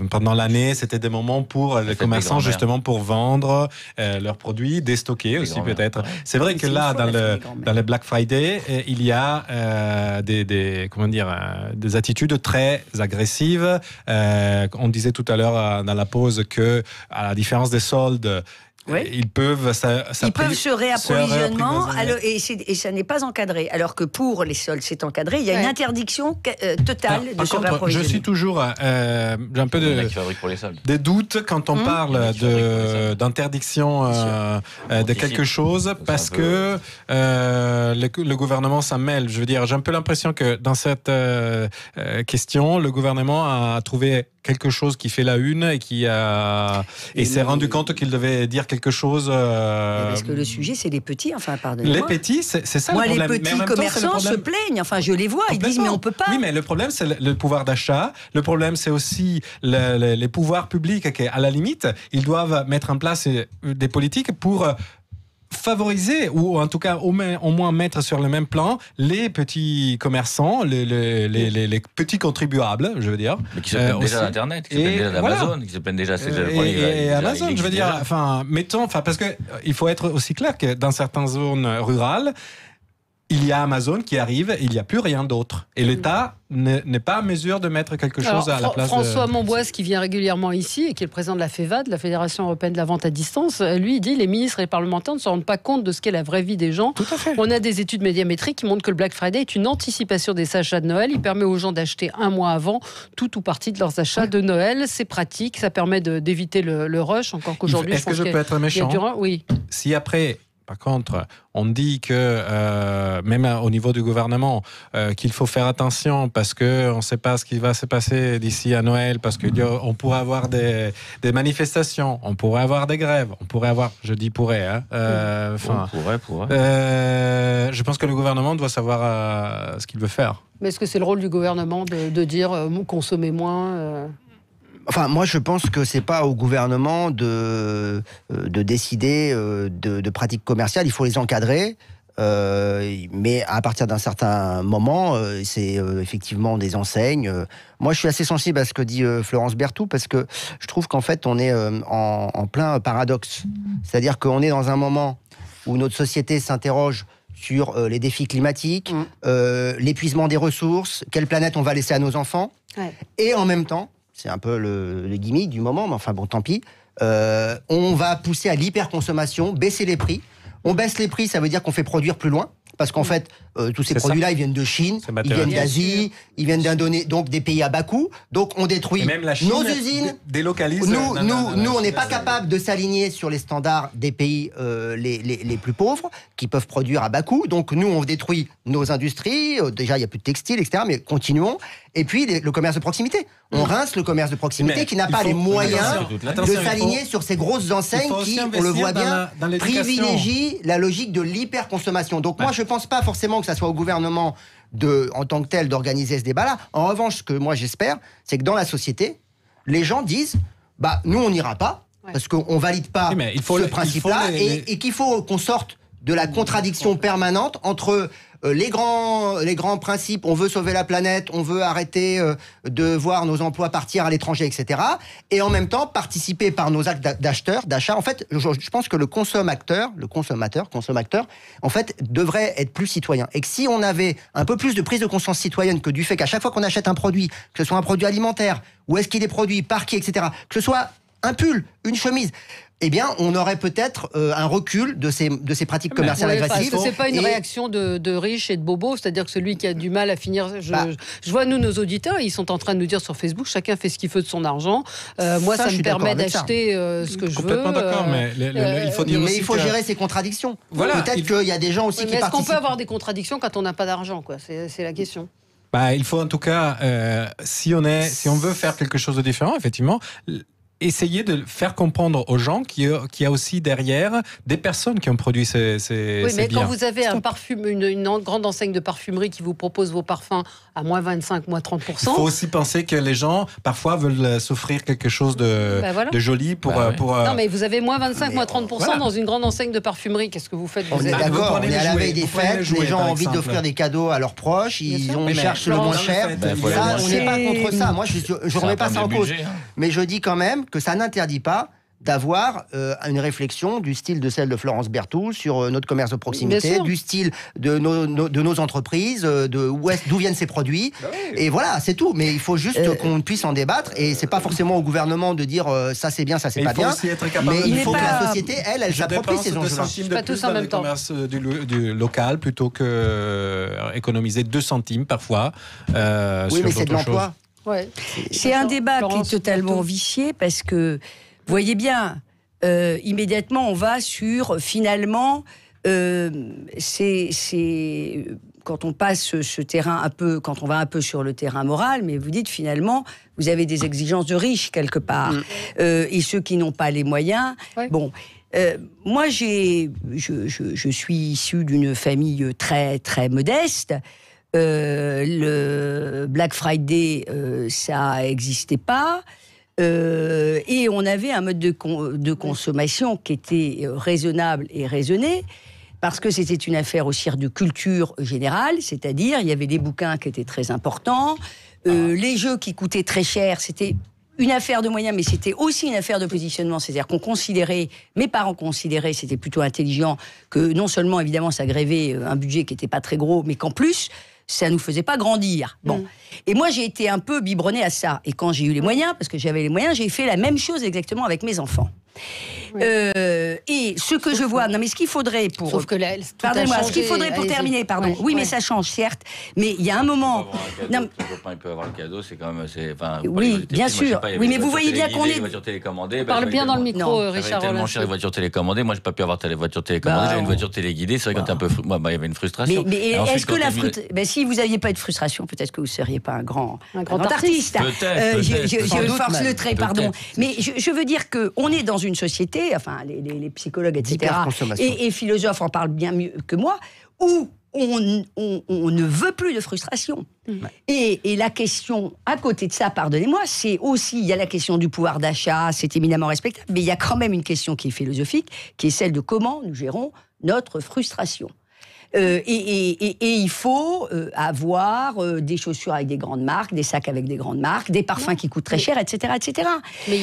pendant l'année, c'était des moments pour les commerçants, justement, pour vendre leurs produits, déstocker aussi peut-être. Ouais. C'est vrai que là, dans le Black Friday, il y a des attitudes très agressives. On disait tout à l'heure dans la pause que, à la différence des soldes, ils peuvent se réapprovisionnement et ça n'est pas encadré. Alors que pour les soldes, c'est encadré. Il y a une interdiction totale de se réapprovisionner. Je suis toujours j'ai un peu des doutes quand on parle d'interdiction de quelque chose parce que le gouvernement s'en mêle. Je veux dire, j'ai un peu l'impression que dans cette question, le gouvernement a trouvé quelque chose qui fait la une et s'est rendu compte qu'il devait dire quelque chose. Parce que le sujet, c'est les petits, enfin, pardonnez-moi. Les petits, c'est ça le problème. Les petits commerçants se plaignent, enfin, je les vois, ils disent, mais on peut pas. Oui, mais le problème, c'est le pouvoir d'achat. Le problème, c'est aussi les pouvoirs publics qui, à la limite, ils doivent mettre en place des politiques pour favoriser, ou en tout cas au moins mettre sur le même plan les petits commerçants, les petits contribuables, je veux dire. Mais qui se plaignent déjà d'Internet, qui se plaignent déjà d'Amazon, qui se plaignent déjà... Et Amazon, je veux dire, parce qu'il faut être aussi clair que dans certaines zones rurales, il y a Amazon qui arrive, il n'y a plus rien d'autre. Et l'État n'est pas en mesure de mettre quelque chose à la place François Monboise, qui vient régulièrement ici et qui est le président de la FEVAD, la Fédération Européenne de la Vente à Distance, lui, il dit les ministres et les parlementaires ne se rendent pas compte de ce qu'est la vraie vie des gens. Tout à fait. On a des études médiamétriques qui montrent que le Black Friday est une anticipation des achats de Noël. Il permet aux gens d'acheter un mois avant tout ou partie de leurs achats de Noël. C'est pratique, ça permet d'éviter le rush, encore qu'aujourd'hui... Est-ce que je peux être méchant ? Oui. Si après... Par contre, on dit que, même au niveau du gouvernement, qu'il faut faire attention parce qu'on ne sait pas ce qui va se passer d'ici à Noël, parce qu'on pourrait avoir des manifestations, on pourrait avoir des grèves, on pourrait avoir, je dis pourrait, on pourrait. Je pense que le gouvernement doit savoir ce qu'il veut faire. Mais est-ce que c'est le rôle du gouvernement de dire consommer moins Enfin, moi, je pense que c'est pas au gouvernement de décider de pratiques commerciales. Il faut les encadrer. Mais à partir d'un certain moment, c'est effectivement des enseignes. Moi, je suis assez sensible à ce que dit Florence Berthoud, parce que je trouve qu'en fait, on est en plein paradoxe. C'est-à-dire qu'on est dans un moment où notre société s'interroge sur les défis climatiques, l'épuisement des ressources, quelle planète on va laisser à nos enfants. Ouais. Et en même temps, c'est un peu le gimmick du moment, mais enfin bon, tant pis, on va pousser à l'hyperconsommation, baisser les prix. On baisse les prix, ça veut dire qu'on fait produire plus loin. Parce qu'en fait, tous ces produits-là, ils viennent de Chine, ils viennent d'Asie, ils viennent d'Indonésie, donc des pays à bas coût. Donc on détruit nos usines. Délocalise. Nous, on n'est pas capable de s'aligner sur les standards des pays les plus pauvres, qui peuvent produire à bas coût. Donc nous, on détruit nos industries. Déjà, il n'y a plus de textile, etc. Mais continuons. Et puis, le commerce de proximité. On rince le commerce de proximité qui n'a pas les moyens de s'aligner sur ces grosses enseignes qui, on le voit bien, privilégient la logique de l'hyperconsommation. Donc moi, je ne pense pas forcément que ça soit au gouvernement en tant que tel d'organiser ce débat-là. En revanche, ce que moi j'espère, c'est que dans la société, les gens disent nous, on n'ira pas, parce qu'on ne valide pas ce principe-là, et qu'il faut qu'on sorte de la contradiction permanente entre les grands principes, on veut sauver la planète, on veut arrêter de voir nos emplois partir à l'étranger, etc. Et en même temps, participer par nos actes d'achat. En fait, je pense que le consommateur, en fait, devrait être plus citoyen. Et que si on avait un peu plus de prise de conscience citoyenne que du fait qu'à chaque fois qu'on achète un produit, que ce soit un produit alimentaire, où est-ce qu'il est produit, par qui, etc., que ce soit un pull, une chemise, eh bien, on aurait peut-être un recul de ces pratiques commerciales agressives. Parce que c'est pas une réaction de riches et de bobos, c'est-à-dire que celui qui a du mal à finir... Je vois, nous, nos auditeurs, ils sont en train de nous dire sur Facebook, chacun fait ce qu'il veut de son argent. Moi, ça me permet d'acheter ce que je veux. Complètement d'accord, mais il faut dire aussi il faut gérer ces contradictions. Voilà, peut-être qu'il y a des gens aussi qui participent. Est-ce qu'on peut avoir des contradictions quand on n'a pas d'argent, quoi ? C'est la question. Il faut en tout cas, si on veut faire quelque chose de différent, effectivement... essayer de faire comprendre aux gens qu'il y a aussi derrière des personnes qui ont produit ces biens. Oui, mais quand vous avez une grande enseigne de parfumerie qui vous propose vos parfums à moins 25, moins 30%... Il faut aussi penser que les gens, parfois, veulent s'offrir quelque chose de joli pour... Non, mais vous avez moins 25, moins 30% dans une grande enseigne de parfumerie. Qu'est-ce que vous faites ? On est d'accord, on est à la veille des fêtes, les gens ont envie d'offrir des cadeaux à leurs proches, ils cherchent le moins cher. Ça, on n'est pas contre ça. Moi, je ne remets pas ça en cause. Mais je dis quand même que ça n'interdit pas d'avoir une réflexion du style de celle de Florence Berthoud sur notre commerce de proximité, du style de nos entreprises, d'où viennent ces produits. Et voilà, c'est tout. Mais il faut juste qu'on puisse en débattre. Et c'est pas forcément au gouvernement de dire ça c'est bien, ça c'est pas bien. Mais il faut que la société, elle s'approprie ces enjeux-là. Pas tous en même temps. Commerce du local plutôt que économiser 2 centimes parfois. Oui, mais c'est de l'emploi. Ouais. C'est un débat qui est totalement vicié parce que, vous voyez bien, immédiatement on va sur, finalement, c'est quand on passe ce terrain un peu, quand on va un peu sur le terrain moral, mais vous dites finalement, vous avez des exigences de riches quelque part, et ceux qui n'ont pas les moyens, bon... moi, je suis issue d'une famille très, très modeste. Le Black Friday, ça n'existait pas. Et on avait un mode de consommation qui était raisonnable et raisonné, parce que c'était une affaire aussi de culture générale, c'est-à-dire il y avait des bouquins qui étaient très importants, les jeux qui coûtaient très cher, c'était une affaire de moyens, mais c'était aussi une affaire de positionnement. C'est-à-dire qu'on considérait, mes parents considéraient, c'était plutôt intelligent, que non seulement, évidemment, ça grevait un budget qui n'était pas très gros, mais qu'en plus, ça ne nous faisait pas grandir. Bon. Et moi, j'ai été un peu biberonnée à ça. Et quand j'ai eu les moyens, parce que j'avais les moyens, j'ai fait la même chose exactement avec mes enfants. Et ce que je vois, non mais ce qu'il faudrait pour... Sauf que là, pardonnez-moi, ce qu'il faudrait pour terminer, pardon. Oui, mais ça change, certes. Mais il y a un moment... Non, il peut avoir le cadeau, c'est quand même... Oui, bien sûr. Oui, mais vous voyez bien qu'on est... Les voitures télécommandées... Parle bien dans le micro, Richard. C'est tellement cher les voitures télécommandées. Moi, j'ai pas pu avoir les voitures télécommandées. J'avais une voiture téléguidée. C'est vrai quand t'es un peu... Il y avait une frustration. Mais est-ce que la frustration... Si vous n'aviez pas de frustration, peut-être que vous ne seriez pas un grand artiste. Peut-être. Je force le trait, pardon. Mais je veux dire qu'on est dans une société, enfin, les psychologues, etc., et philosophes en parlent bien mieux que moi, où on ne veut plus de frustration. Et la question, à côté de ça, pardonnez-moi, c'est aussi, il y a la question du pouvoir d'achat, c'est éminemment respectable, mais il y a quand même une question qui est philosophique, qui est celle de comment nous gérons notre frustration. Et il faut avoir des chaussures avec des grandes marques, des sacs avec des grandes marques, des parfums qui coûtent très cher, etc., etc. Mais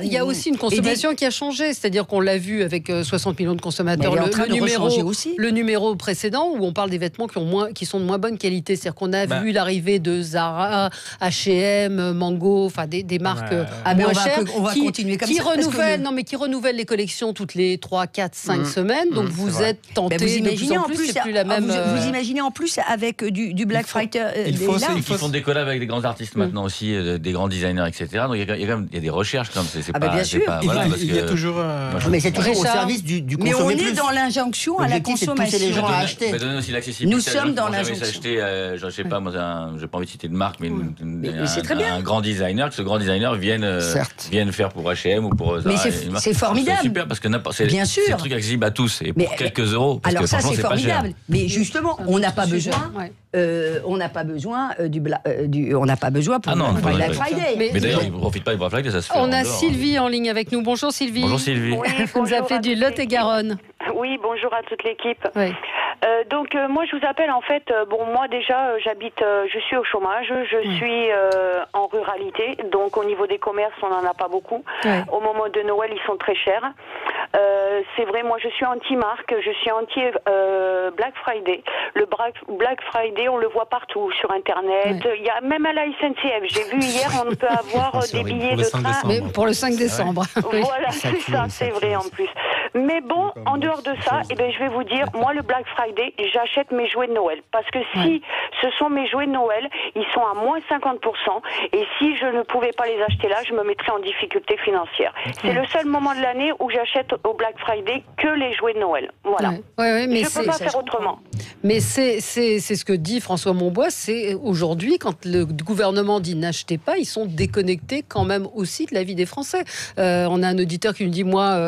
il y a aussi une consommation qui a changé, c'est-à-dire qu'on l'a vu avec 60 millions de consommateurs. Le numéro précédent où on parle des vêtements qui sont de moins bonne qualité, c'est-à-dire qu'on a vu l'arrivée de Zara, H&M, Mango, enfin des marques moins chères qui renouvellent les collections toutes les 3, 4, 5 semaines. Donc vous êtes tenté de plus en plus. C'est plus la même. Vous imaginez en plus avec du Black Friday. Ils font des collabs avec des grands artistes maintenant aussi, des grands designers, etc. Donc il y a des recherches comme c'est pas. Bien sûr. Il y a toujours. Mais c'est toujours au service du consommer plus. Mais on est dans l'injonction à la consommation. C'est de pousser les gens à acheter. Mais donner aussi l'accessibilité. Nous sommes dans l'injonction. Je sais pas, moi, j'ai pas envie de citer de marque, mais c'est très bien. Un grand designer, que ce grand designer vienne faire pour H&M ou pour Zara. Mais c'est formidable. C'est super parce que c'est un truc accessible à tous et pour quelques euros. Alors ça c'est formidable. Mais justement, on n'a pas besoin. On n'a pas besoin on n'a pas besoin pour le Black Friday. Mais d'ailleurs, ils ne profitent pas du Black Friday, ça se fait. On a Sylvie en ligne avec nous. Bonjour Sylvie. Bonjour Sylvie. Oui, vous nous appelez du Lot-et-Garonne. Oui, bonjour à toute l'équipe. Oui. Donc moi je vous appelle en fait, moi déjà je suis au chômage, je suis en ruralité, donc au niveau des commerces on n'en a pas beaucoup. Ouais. Au moment de Noël ils sont très chers. C'est vrai, moi je suis anti-marque, je suis anti-Black Friday. Le Black Friday on le voit partout sur internet, il y a même à la SNCF, j'ai vu hier on peut avoir des billets de train. Mais pour le 5 décembre. Voilà, c'est ça, c'est vrai en plus. Mais bon, en dehors de ça, je vais vous dire, moi le Black Friday, j'achète mes jouets de Noël. Parce que si ce sont mes jouets de Noël, ils sont à moins 50%. Et si je ne pouvais pas les acheter là, je me mettrais en difficulté financière. C'est le seul moment de l'année où j'achète au Black Friday que les jouets de Noël. Voilà. Mais je ne peux pas faire autrement. Mais c'est ce que dit François Monbois, c'est aujourd'hui, quand le gouvernement dit n'achetez pas, ils sont déconnectés quand même aussi de la vie des Français. On a un auditeur qui nous dit,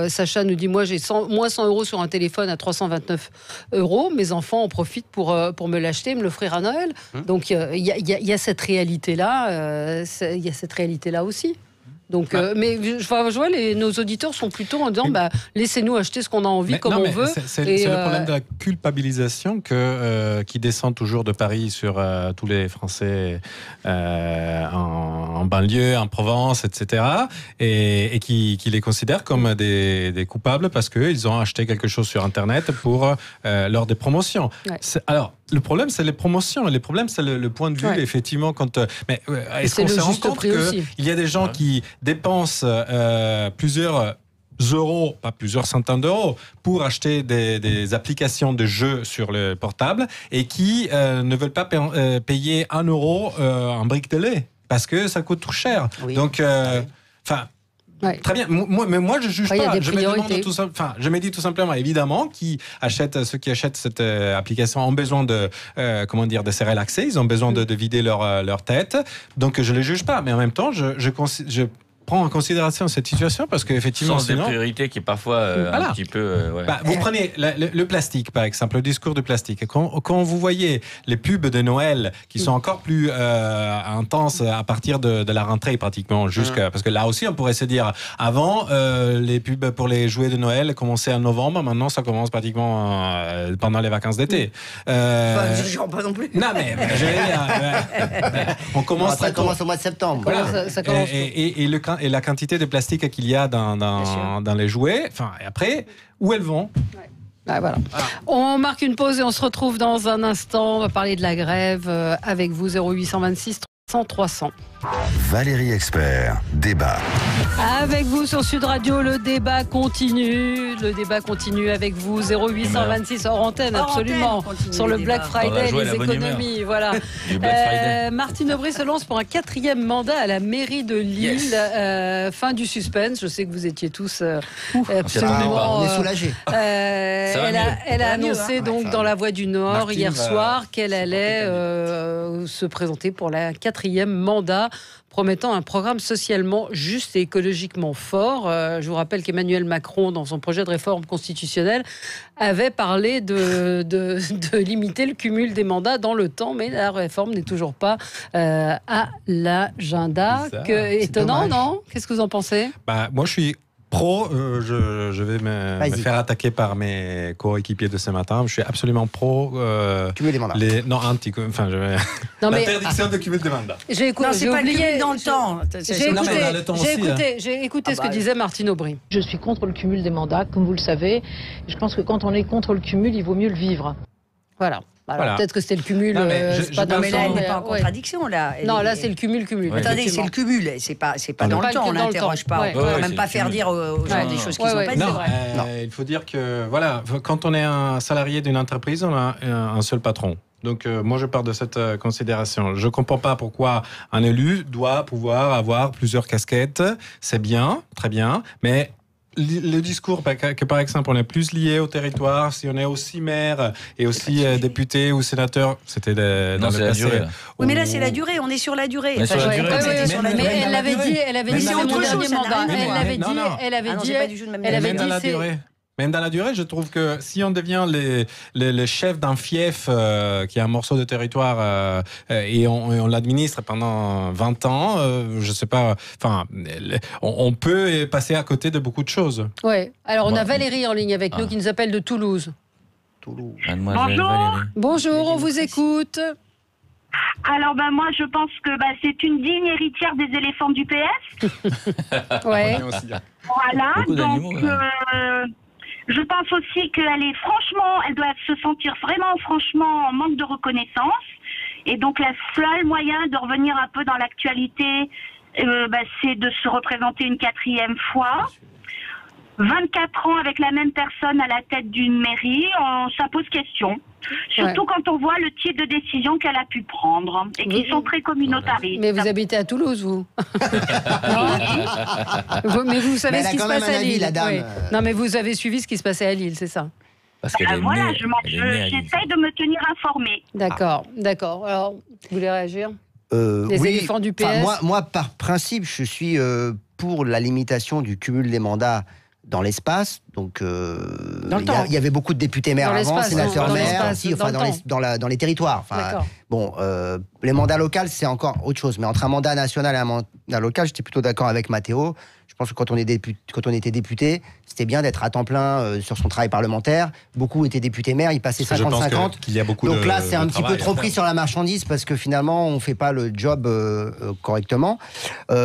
Sacha nous dit, j'ai moins 100 euros sur un téléphone à 329 euros. Mes enfants en profitent pour me l'acheter, me l'offrir à Noël. Donc il y a cette réalité-là. Il y a cette réalité-là aussi. Donc, mais je vois, nos auditeurs sont plutôt en disant laissez-nous acheter ce qu'on a envie, on veut. C'est le problème de la culpabilisation qui descend toujours de Paris sur tous les Français en banlieue, en Provence, etc. Et qui les considèrent comme des coupables parce qu'ils ont acheté quelque chose sur Internet lors des promotions. Ouais. Alors, le problème, c'est les promotions. Et le problème, c'est le point de vue, effectivement. Est-ce qu'on se rend compte qu'il y a des gens qui dépensent plusieurs euros, pas plusieurs centaines d'euros, pour acheter des applications de jeux sur le portable et qui ne veulent pas payer 1 euro en brique de lait parce que ça coûte trop cher. Oui. Donc, très bien. Moi, je juge pas. Je me dis tout simplement, évidemment, ceux qui achètent cette application ont besoin de se relaxer. Ils ont besoin de vider leur tête. Donc, je les juge pas. Mais en même temps, je prends en considération cette situation parce qu'effectivement, des priorités qui est parfois un petit peu. Vous prenez le plastique, par exemple, le discours du plastique. Quand vous voyez les pubs de Noël qui sont encore plus intenses à partir de la rentrée pratiquement parce que là aussi on pourrait se dire avant les pubs pour les jouets de Noël commençaient en novembre, maintenant ça commence pratiquement pendant les vacances d'été. Pas non plus. Non mais on commence. Ça commence au mois de septembre. Voilà. Ça commence et la quantité de plastique qu'il y a dans les jouets, et après, où elles vont ? Voilà. On marque une pause et on se retrouve dans un instant. On va parler de la grève avec vous, 0826 300 300. Valérie Expert, débat. Avec vous sur Sud Radio, le débat continue. Le débat continue avec vous, 0826 hors antenne, absolument. Sur le Black Friday, les économies. Voilà. Martine Aubry se lance pour un 4e mandat à la mairie de Lille. Fin du suspense. Je sais que vous étiez tous absolument. On est soulagés. Elle a annoncé donc dans La Voix du Nord Martine hier soir qu'elle allait se présenter pour la 4e 4e mandat, promettant un programme socialement juste et écologiquement fort. Je vous rappelle qu'Emmanuel Macron, dans son projet de réforme constitutionnelle, avait parlé de limiter le cumul des mandats dans le temps, mais la réforme n'est toujours pas à l'agenda. Étonnant, non ? Qu'est-ce que vous en pensez ? Moi, je suis pro, je vais me faire attaquer par mes coéquipiers de ce matin. Je suis absolument pro. Cumul des mandats. L'interdiction de cumul des mandats. J'ai oublié dans le temps. J'ai écouté ce que disait Martine Aubry. Je suis contre le cumul des mandats, comme vous le savez. Je pense que quand on est contre le cumul, il vaut mieux le vivre. Voilà. Alors peut-être que c'était le cumul. Mais là, elle n'est pas en contradiction là. Là c'est le cumul. Attendez, c'est le cumul. C'est pas dans le temps. On n'interroge pas. On ne peut même pas faire dire aux gens des choses qui ne sont pas dites. Non, il faut dire que quand on est un salarié d'une entreprise, on a un seul patron. Donc moi je pars de cette considération. Je ne comprends pas pourquoi un élu doit pouvoir avoir plusieurs casquettes. C'est bien, très bien, mais le discours que par exemple on est plus lié au territoire, si on est aussi maire et aussi député ou sénateur, c'était dans le passé. Oui, mais là c'est la durée, on est sur la durée. Mais elle l'avait dit, c'est mon dernier mandat. Elle avait dit. Même dans la durée, je trouve que si on devient les chefs d'un fief qui a un morceau de territoire et on l'administre pendant 20 ans, je ne sais pas, on peut passer à côté de beaucoup de choses. Oui, alors on a Valérie en ligne avec nous qui nous appelle de Toulouse. Bonjour, on vous écoute. Alors moi je pense que c'est une digne héritière des éléphants du PS. Ouais. Voilà, donc je pense aussi elle doit se sentir vraiment franchement en manque de reconnaissance. Et donc, le seul moyen de revenir un peu dans l'actualité, c'est de se représenter une 4e fois. 24 ans avec la même personne à la tête d'une mairie, ça pose question. Surtout quand on voit le type de décision qu'elle a pu prendre et qui sont très communautaristes. Mais vous habitez à Toulouse, vous. Mais vous savez ce qui se passe à Lille. Non, mais vous avez suivi ce qui se passait à Lille, c'est ça. J'essaye de me tenir informée. D'accord. Alors, vous voulez réagir ? Les éléphants du PS. Moi, par principe, je suis pour la limitation du cumul des mandats dans l'espace. Donc, il y avait beaucoup de députés maires avant, sénateurs maires, aussi, dans les territoires. Les mandats locaux, c'est encore autre chose. Mais entre un mandat national et un mandat local, j'étais plutôt d'accord avec Mathéo. Je pense que quand on était député, c'était bien d'être à temps plein sur son travail parlementaire. Beaucoup étaient députés maires, ils passaient 50-50. Donc là, c'est un petit peu trop pris sur la marchandise parce que finalement, on ne fait pas le job correctement.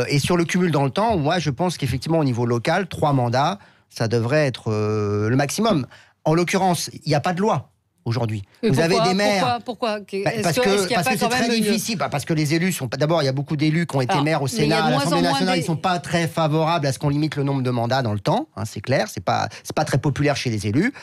Et sur le cumul dans le temps, moi, je pense qu'effectivement, au niveau local, 3 mandats, ça devrait être le maximum. En l'occurrence, il n'y a pas de loi aujourd'hui. Vous avez des maires. Pourquoi Parce que c'est très difficile. Parce que les élus sont. D'abord, il y a beaucoup d'élus qui ont été maires au Sénat, à l'Assemblée nationale. Ils ne sont pas très favorables à ce qu'on limite le nombre de mandats dans le temps. C'est clair. C'est pas très populaire chez les élus.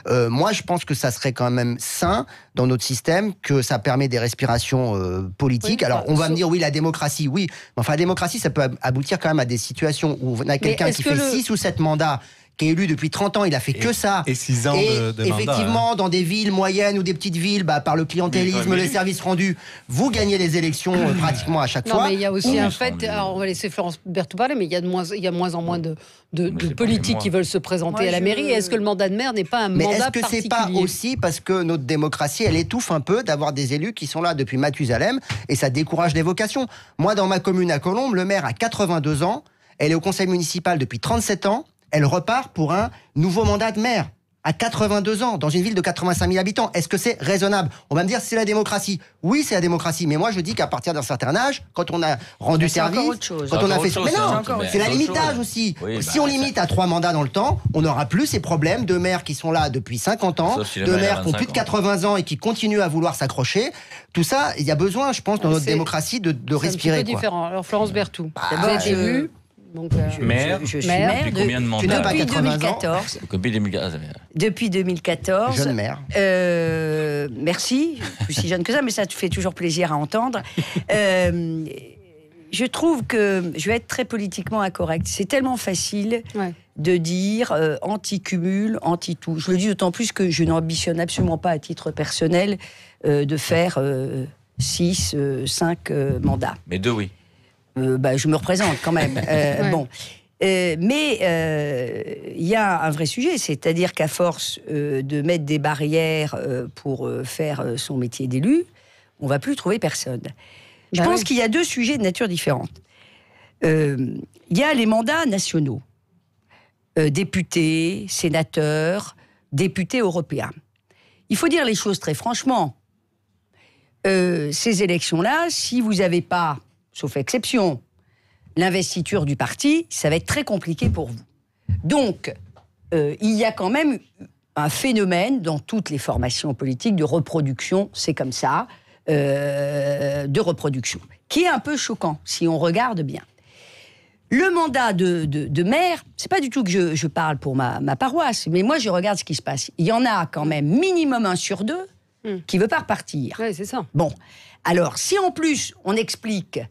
Moi, je pense que ça serait quand même sain dans notre système, que ça permet des respirations politiques. Alors, on va me dire, oui, la démocratie, oui. Mais enfin, la démocratie, ça peut aboutir quand même à des situations où on a quelqu'un qui fait 6 ou 7 mandats, qui est élu depuis 30 ans, il a fait que ça. Et 6 ans de effectivement, mandat, dans des villes moyennes ou des petites villes, par le clientélisme, les services rendus, vous gagnez les élections pratiquement à chaque fois. Non, mais il y a aussi un fait, alors on va laisser Florence Berthoud parler, mais il y a de moins en moins de politiques qui veulent se présenter à la mairie. Est-ce que le mandat de maire n'est pas un mandat particulier ? Mais est-ce que c'est pas aussi parce que notre démocratie, elle étouffe un peu d'avoir des élus qui sont là depuis Mathusalem et ça décourage les vocations. Moi, dans ma commune à Colombes, le maire a 82 ans, elle est au conseil municipal depuis 37 ans, elle repart pour un nouveau mandat de maire à 82 ans, dans une ville de 85 000 habitants. Est-ce que c'est raisonnable ? On va me dire, c'est la démocratie. Oui, c'est la démocratie. Mais moi, je dis qu'à partir d'un certain âge, quand on a rendu service, quand on a fait... Mais non, c'est la limitage aussi. Oui, si on limite à 3 mandats dans le temps, on n'aura plus ces problèmes de maires qui sont là depuis 50 ans, de maires qui ont plus de 80 ans et qui continuent à vouloir s'accrocher. Tout ça, il y a besoin, je pense, dans notre démocratie, de respirer. C'est un peu différent. Alors, Florence Berthoud, vous êtes élue. Donc, je suis maire depuis combien de mandats ? Depuis 2014. Depuis 2014. Jeune maire. Merci. Je suis si jeune que ça, mais ça te fait toujours plaisir à entendre. Je trouve que je vais être très politiquement incorrecte. C'est tellement facile de dire anti-cumul, anti-tout. Je le dis d'autant plus que je n'ambitionne absolument pas à titre personnel de faire 6, 5 mandats. Mais 2, oui. Je me représente quand même. Bon. Mais il y a un vrai sujet, c'est-à-dire qu'à force de mettre des barrières pour faire son métier d'élu, on ne va plus trouver personne. Je pense qu'il y a 2 sujets de nature différente. Il y a les mandats nationaux. Députés, sénateurs, députés européens. Il faut dire les choses très franchement. Ces élections-là, si vous n'avez pas, sauf exception, l'investiture du parti, ça va être très compliqué pour vous. Donc, il y a quand même un phénomène dans toutes les formations politiques de reproduction, c'est comme ça, de reproduction, qui est un peu choquant, si on regarde bien. Le mandat de maire, c'est pas du tout que je parle pour ma paroisse, mais moi je regarde ce qui se passe. Il y en a quand même minimum 1 sur 2 qui veut pas repartir. Oui, c'est ça. Bon, alors si en plus on explique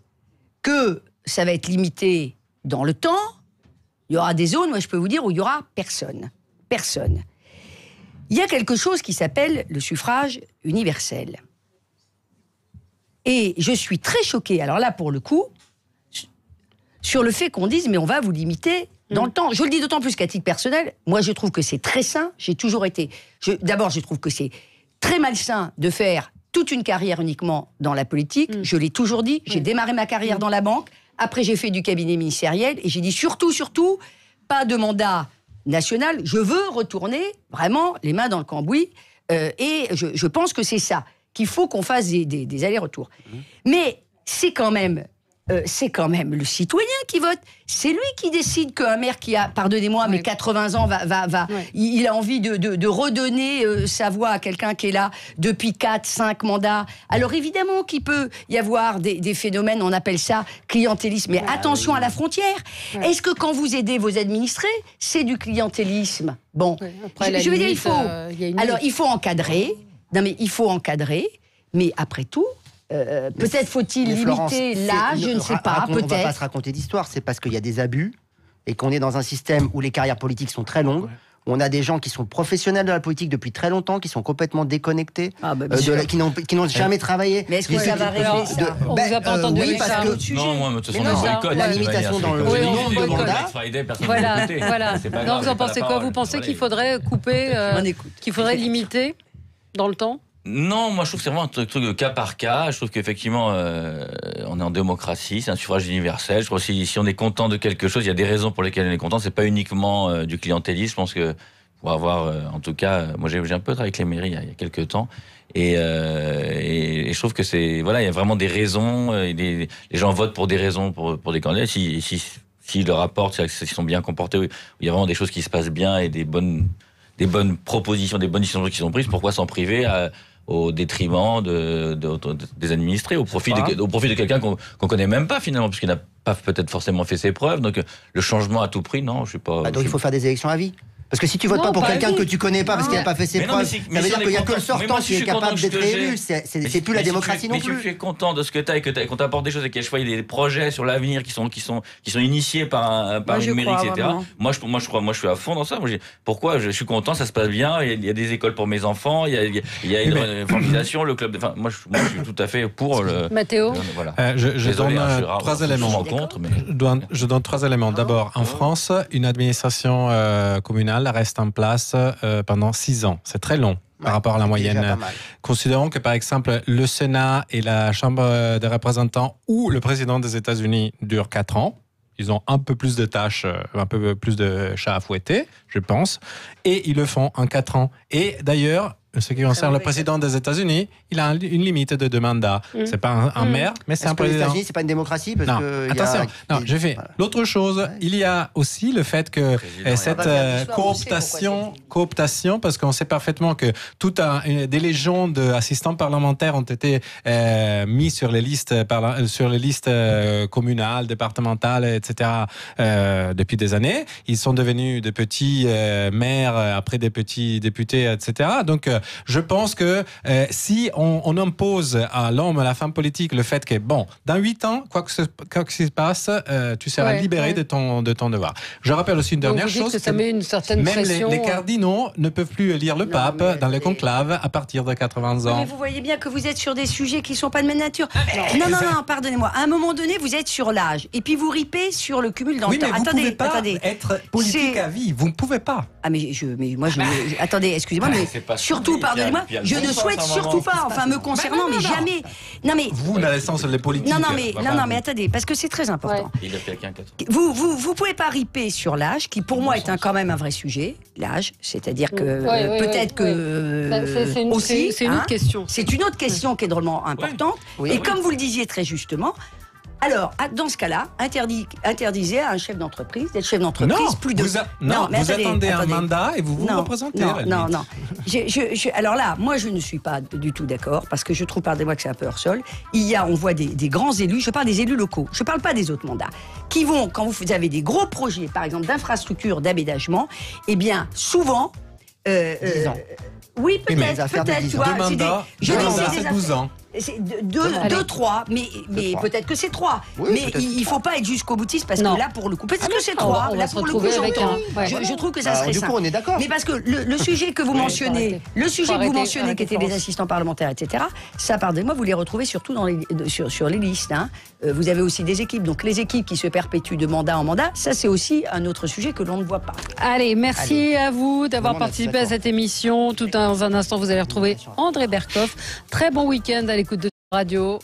que ça va être limité dans le temps, il y aura des zones, moi je peux vous dire, où il y aura personne. Personne. Il y a quelque chose qui s'appelle le suffrage universel. Et je suis très choquée, alors là pour le coup, sur le fait qu'on dise, mais on va vous limiter dans le temps. Je le dis d'autant plus qu'à titre personnel, moi je trouve que c'est très sain, j'ai toujours été... D'abord, je trouve que c'est très malsain de faire toute une carrière uniquement dans la politique, je l'ai toujours dit, j'ai démarré ma carrière dans la banque, après j'ai fait du cabinet ministériel, et j'ai dit surtout, pas de mandat national, je veux retourner vraiment les mains dans le cambouis, et je pense que c'est ça, qu'il faut qu'on fasse des allers-retours. Mais c'est quand même le citoyen qui vote. C'est lui qui décide qu'un maire qui a, pardonnez-moi, mais 80 ans, il a envie de redonner sa voix à quelqu'un qui est là depuis 4, 5 mandats. Alors évidemment qu'il peut y avoir des phénomènes, on appelle ça clientélisme. Mais attention à la frontière. Est-ce que quand vous aidez vos administrés, c'est du clientélisme? Bon, après, je veux dire, il faut encadrer. Non mais il faut encadrer. Mais après tout, peut-être faut-il limiter l'âge, je ne sais pas, peut-être. On ne va pas se raconter d'histoire, c'est parce qu'il y a des abus et qu'on est dans un système où les carrières politiques sont très longues. On a des gens qui sont professionnels de la politique depuis très longtemps, qui sont complètement déconnectés, qui n'ont jamais travaillé. Mais est-ce que ça va régler ça? On vous a pas entendu oui, parce que non, moi, de toute façon, on boycotte. La limitation dans le nombre de mandats. Voilà. Non, vous en pensez quoi? Vous pensez qu'il faudrait couper, qu'il faudrait limiter dans le temps? Non, moi je trouve que c'est vraiment un truc de cas par cas. Je trouve qu'effectivement, on est en démocratie, c'est un suffrage universel. Je crois que si on est content de quelque chose, il y a des raisons pour lesquelles on est content. C'est pas uniquement du clientélisme. Je pense que pour avoir, en tout cas, moi j'ai un peu travaillé avec les mairies il y a quelques temps, et je trouve que c'est il y a vraiment des raisons. Les gens votent pour des raisons, pour des candidats. Si le rapport, s'ils sont bien comportés, il y a vraiment des choses qui se passent bien et des bonnes propositions, des bonnes décisions qui sont prises. Pourquoi s'en priver au détriment des administrés, au profit de quelqu'un qu'on connaît même pas finalement, puisqu'il n'a pas peut-être forcément fait ses preuves. Donc le changement à tout prix, non, je suis pas. Donc il faut faire des élections à vie. Parce que si tu votes pas pour quelqu'un que tu connais pas parce qu'il n'a pas fait ses preuves, ça veut dire qu'il n'y a que le sortant qui est capable d'être élu. C'est plus la démocratie non plus. Mais si tu es content de ce que tu as et qu'on t'apporte des choses et qu'il y a choisi des projets sur l'avenir qui sont initiés par une mairie, etc. Moi, je suis à fond dans ça. Pourquoi je suis content, ça se passe bien. Il y a des écoles pour mes enfants, il y a une formalisation, le club. Enfin, moi, je suis tout à fait pour le. Mathéo. Voilà. Je donne 3 éléments. Je donne 3 éléments. D'abord, en France, une administration communale reste en place pendant 6 ans. C'est très long par rapport à la moyenne. Considérons que, par exemple, le Sénat et la Chambre des représentants ou le président des États-Unis durent 4 ans. Ils ont un peu plus de tâches, un peu plus de chats à fouetter, je pense. Et ils le font en 4 ans. Et d'ailleurs, ce qui concerne le président des États-Unis, il a une limite de 2 mandats. C'est pas un maire, mais c'est un président. Les États-Unis, c'est pas une démocratie parce que attention. Non, j'ai fait l'autre chose. Il y a aussi le fait que cette cooptation, parce qu'on sait parfaitement que des légions d'assistants parlementaires ont été mis sur les listes communales, départementales, etc. Depuis des années. Ils sont devenus de petits maires, après des petits députés, etc. Donc je pense que si on impose à l'homme, à la femme politique, le fait que, bon, dans 8 ans, quoi que se passe, tu seras libéré de ton devoir. Je rappelle aussi une dernière chose. Que ça met une certaine même pression. Les cardinaux ne peuvent plus élire le pape dans les conclaves à partir de 80 ans. Mais vous voyez bien que vous êtes sur des sujets qui ne sont pas de même nature. Non, pardonnez-moi. À un moment donné, vous êtes sur l'âge. Et puis vous ripez sur le cumul dans le temps. Mais vous ne pouvez pas être politique à vie. Vous ne pouvez pas. Ah, mais moi, attendez, excusez-moi, mais surtout, pardonnez-moi, je ne souhaite surtout pas, enfin, me concernant, mais jamais. Non, mais. Vous, dans le sens des politiques. Non, mais attendez, parce que c'est très important. Il a fait quelqu'un. Vous pouvez pas riper sur l'âge, qui pour moi est quand même un vrai sujet, l'âge, c'est-à-dire que peut-être que aussi, c'est une autre question. C'est une autre question qui est drôlement importante. Et comme vous le disiez très justement, alors, dans ce cas-là, interdisez à un chef d'entreprise d'être chef d'entreprise plus de... Vous attendez un mandat et vous représentez. Non. Alors là, moi, je ne suis pas du tout d'accord, parce que je trouve, pardonnez-moi, que c'est un peu hors sol. On voit des grands élus, je parle des élus locaux, je ne parle pas des autres mandats, qui vont, quand vous avez des gros projets, par exemple, d'infrastructure, d'aménagement, eh bien, souvent... 10 ans. Oui, peut-être, tu vois. Deux mandats, c'est 12 ans. C'est 2, 3, mais peut-être que c'est 3. Oui, mais il ne faut pas être jusqu'au boutiste, parce que là, pour le coup, peut-être que c'est 3. Là, pour le coup, je trouve que ça serait ça. Du coup, on est d'accord. Mais parce que le sujet que vous mentionnez, qui était les assistants parlementaires, etc., ça, pardonnez-moi, vous les retrouvez surtout sur les listes. Hein. Vous avez aussi des équipes. Donc, les équipes qui se perpétuent de mandat en mandat, ça, c'est aussi un autre sujet que l'on ne voit pas. Allez, merci à vous d'avoir participé à cette émission. Tout dans un instant, vous allez retrouver André Berkoff. Très bon week-end à l'écoute de Radio.